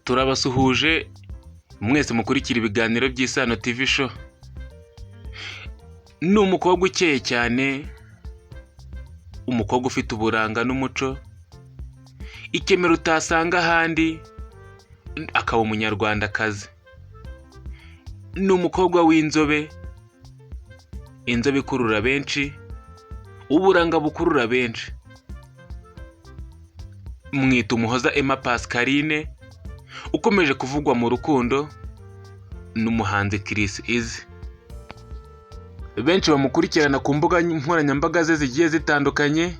Turabasuhuje mwese mukurikira ibiganiro by'Isano TV show. Ni umukobwa ukeye cyane, umukobwa ufite uburanga n'umuco, ikemero utasanga ahandi, akaba umunyarwandakazi. Ni umukobwa w'inzobe, inzobe ikurura benshi, uburanga bukurura benshi. Mwita Umuhoza Emma Pascaline, ukomeje kuvugwa mu rukundo n'umuhanzi Chris Easy. Benshi bamukurikirana ku mbuga nkoranyambaga ze zigiye zitandukanye,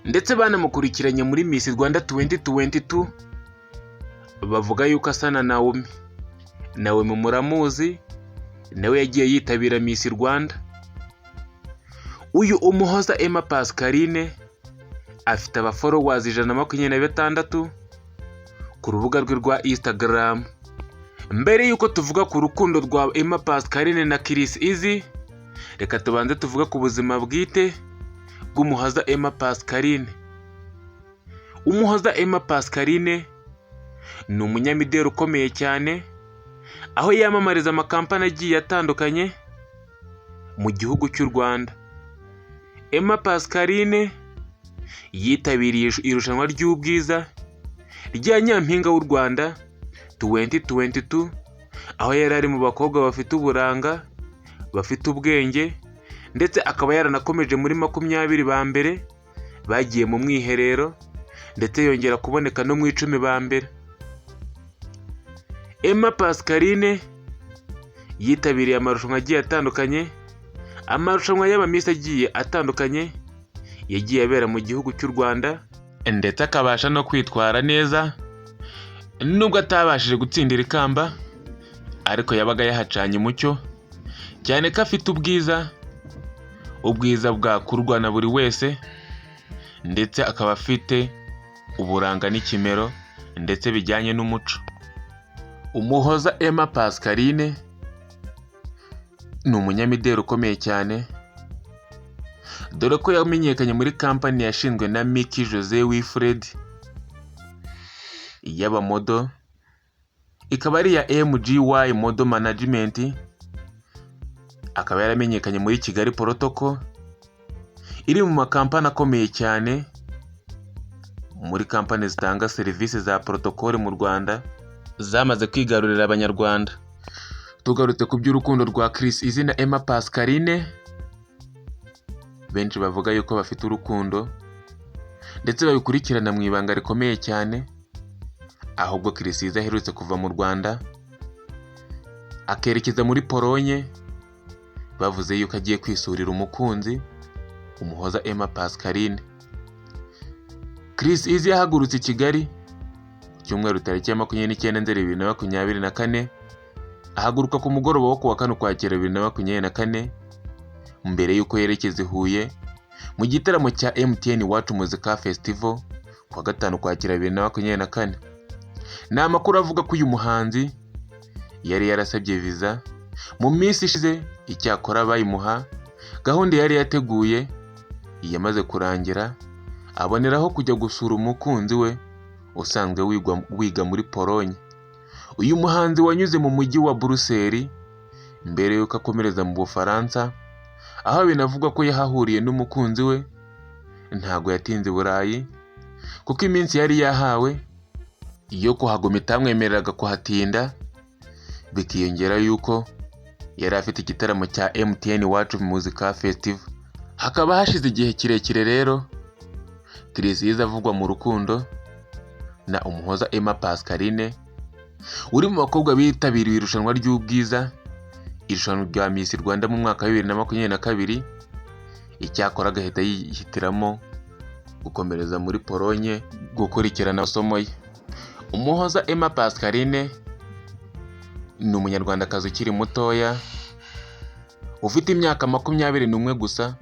ndetse banamukurikiranye muri Miss Rwanda 2022, bavuga yuko asa na Naomi. Naomi muramuzi, nawe yagiye yitabira Miss Rwanda. Uyu Umuhoza Emma Pascaline afite abafollowers 126 ku rubuga rwe rwa Instagram. Mbere yuko tuvuga ku rukundo rwa Emma Pascaline na Chris Easy, reka tubanze tuvuga ku buzima bwite bw'Umuhoza Emma Pascaline. Umuhoza Emma Pascaline ni umunyamideli ukomeye cyane, aho yamamariza amakampani agiye atandukanye mu gihugu cy'u Rwanda. Emma Pascaline yitabiriye irushanwa ry'ubwiza rya Nyampinga w'u Rwanda 2022, aho yari ari mu bakobwa bafite uburanga, bafite ubwenge, ndetse akaba yaranakomeje muri 20 ba mbere bagiye mu mwiherero, ndetse yongera kuboneka no mu 10 ba mbere. Emma Pascaline yitabiriye amarushanwa agiye atandukanye, amarushanwa y'abamisi agiye atandukanye yagiye abera mu gihugu cy'u Rwanda, ndetse akabasha no kwitwara neza. Nubwo atabashije gutsindira ikamba, ariko yabaga yahacanye umucyo cyane ko afite ubwiza bwakurwa na buri wese, ndetse akaba afite uburanga n'ikimero ndetse bijyanye n'umuco. Umuhoza Emma Pascaline ni umunyamideli ukomeye cyane, dore ko yamenyekanye muri kampani yashinzwe na Mickey Jose Wilfred y'abamodo, ikaba ari ya MGY Model Management. Akaba yaramenyekanye muri Kigali Protocol, iri mu makampani akomeye cyane muri kampani zitanga serivisi za protocol mu Rwanda, zamaze kwigarurira abanyarwanda. Tugarutse ku by'urukundo rwa Chris Easy na Emma Pascaline, benshi bavuga yuko bafite urukundo, ndetse babikurikirana mu ibanga rikomeye cyane. Ahubwo Chris Easy aherutse kuva mu Rwanda akerekeza muri Polonye, bavuze yuko agiye kwisurira umukunzi Umuhoza Emma Pascaline. Chris Easy yahagurutse i Kigali cyumweru tariki ya 29 Nzeri 2024, ahaguruka ku mugoroba wo kuwa 4 Ukwakira 2024, mbere yuko yerekeza i Huye mu gitaramo cya MTN Iwacu Muzika Festival kuwa 5 Ukwakira 2024. Ni amakuru avuga ko uyu muhanzi yari yarasabye visa mu minsi ishize, icyakora bayimuha. Gahunda yari yateguye yamaze kurangira, aboneraho kujya gusura umukunzi we usanzwe wiga muri Polonye. Uyu muhanzi wanyuze mu mujyi wa Bruxelles mbere yuko akomereza mu Bufaransa, aho binavugwa ko yahahuriye n'umukunzi we. Ntago yatinze i Burayi, kuko iminsi yari yahawe iyo kuhagoma itamwemereraga kuhatinda, bikiyongera yuko yari afite igitaramo cya MTN Iwacu Muzika Festival. Hakaba hashize igihe kirekire rero Chris Easy avugwa mu rukundo na Umuhoza Emma Pascaline, uri mu bakobwa bitabiriye irushanwa ry'ubwiza, irushanwa rya Miss Rwanda mu mwaka wa 2022. Icyakora agahita yihitiramo gukomereza muri Polonye gukurikirana amasomo ye. Umuhoza Emma Pascaline ni umunyarwandakazi ukiri mutoya, ufite imyaka 21 gusa,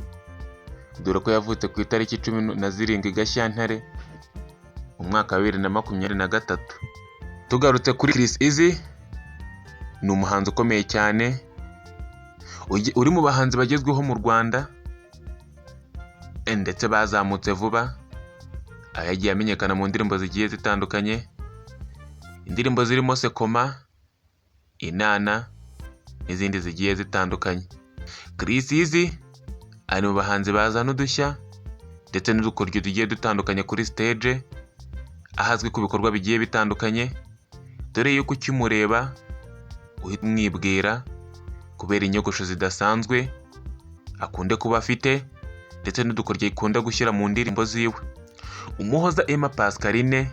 dore ko yavutse ku itariki 17 Gashyantare mu mwaka wa 2023. Tugarutse kuri Chris Easy, ni umuhanzi ukomeye cyane, uri mu bahanzi bagezweho mu Rwanda, ndetse bazamutse vuba, aho yagiye amenyekana mu ndirimbo zigiye zitandukanye indirimbo zirimo Sekoma, Inana n'izindi zigiye zitandukanye. Chris Easy ari mu bahanzi bazana udushya ndetse n'udukoryo tugiye dutandukanye kuri stage, ahazwi ku bikorwa bigiye bitandukanye, dore yuko ukimureba uhita umwibwira kubera inyogosho zidasanzwe akunde kuba afite ndetse n'udukoryo ikunda gushyira mu ndirimbo ziwe. Umuhoza Emma Pascaline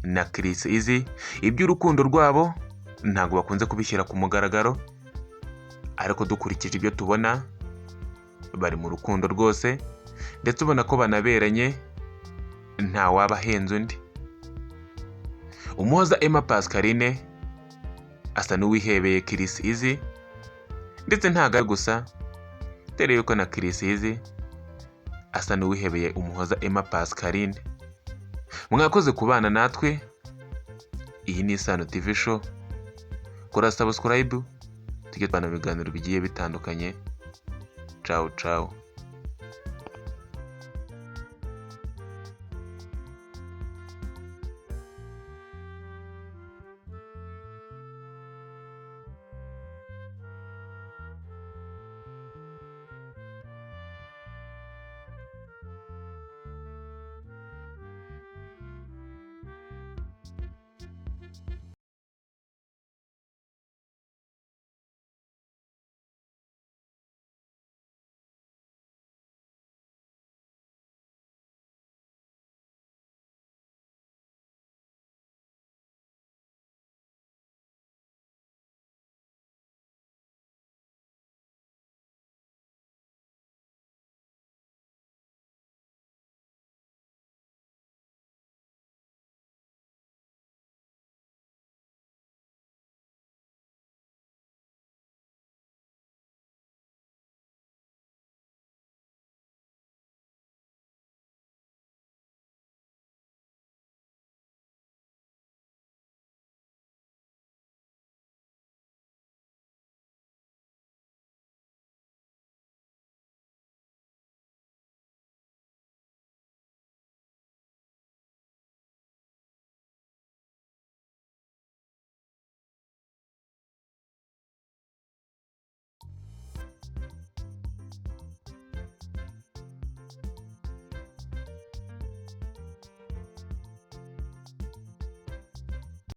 na Chris Easy iby'urukundo rwabo ntabwo bakunze kubishyira ku mugaragaro, ariko dukurikije ibyo tubona bari mu rukundo rwose ndetse ubona ko banaberanye nta waba ahenze undi. Umuhoza Emma Pascaline asa n'uwihebeye Chris Easy ndetse ntago ari gusa, dore yuko na Chris Easy asa n'uwihebeye Umuhoza Emma Pascaline. Mwakoze kubana natwe, iyi ni Isano TV show, kora subscribe tujye tubana ibiganiro bigiye bitandukanye. Ciao ciao.